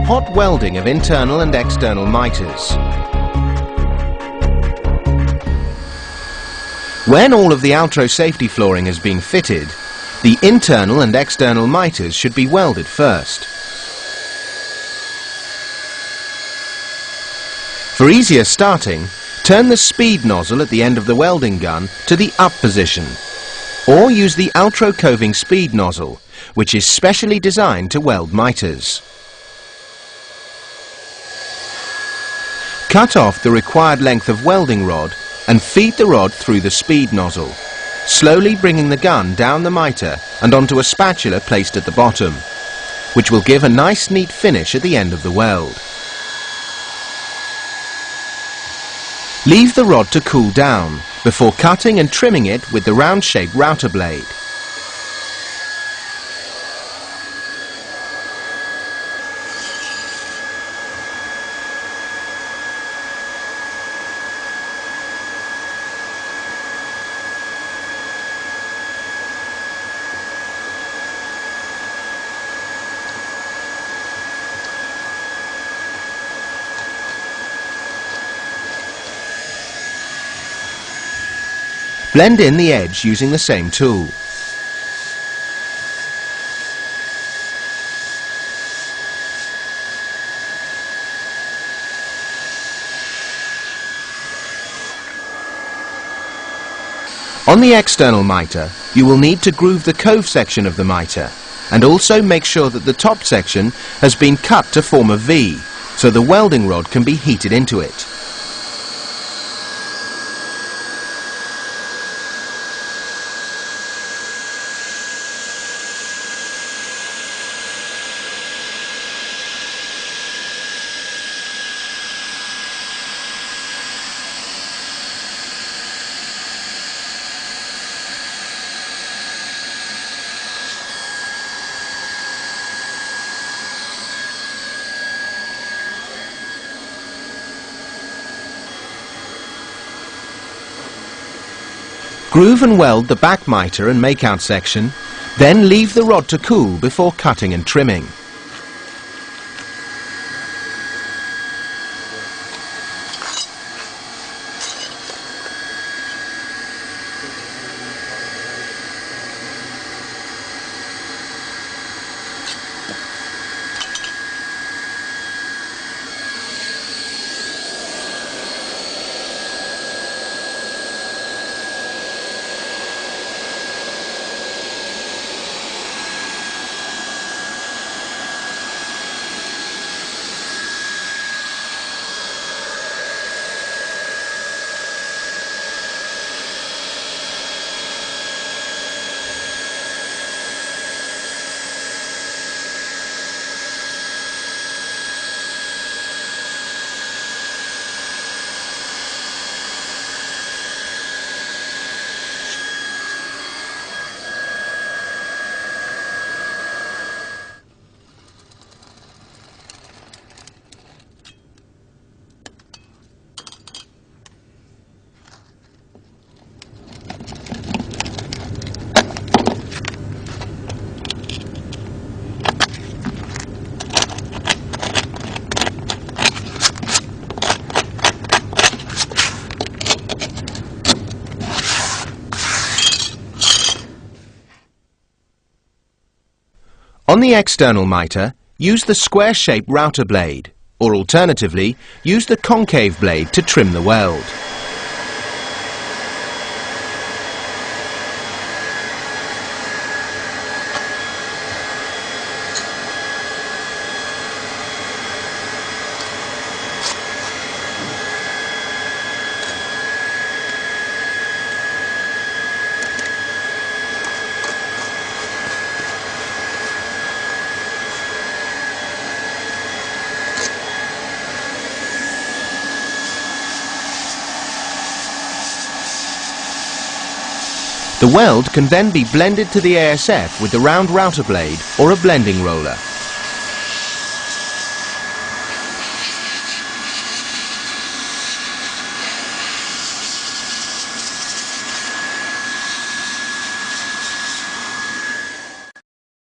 Hot welding of internal and external miters. When all of the outro safety flooring has been fitted, the internal and external miters should be welded first. For easier starting, turn the speed nozzle at the end of the welding gun to the up position, or use the outro coving speed nozzle, which is specially designed to weld miters. Cut off the required length of welding rod and feed the rod through the speed nozzle, slowly bringing the gun down the miter and onto a spatula placed at the bottom, which will give a nice neat finish at the end of the weld. Leave the rod to cool down before cutting and trimming it with the round-shaped router blade. Blend in the edge using the same tool. On the external miter, you will need to groove the cove section of the miter, and also make sure that the top section has been cut to form a V, so the welding rod can be heated into it. Groove and weld the back miter and makeout section, then leave the rod to cool before cutting and trimming. On the external miter, use the square-shaped router blade, or alternatively, use the concave blade to trim the weld. The weld can then be blended to the ASF with the round router blade or a blending roller.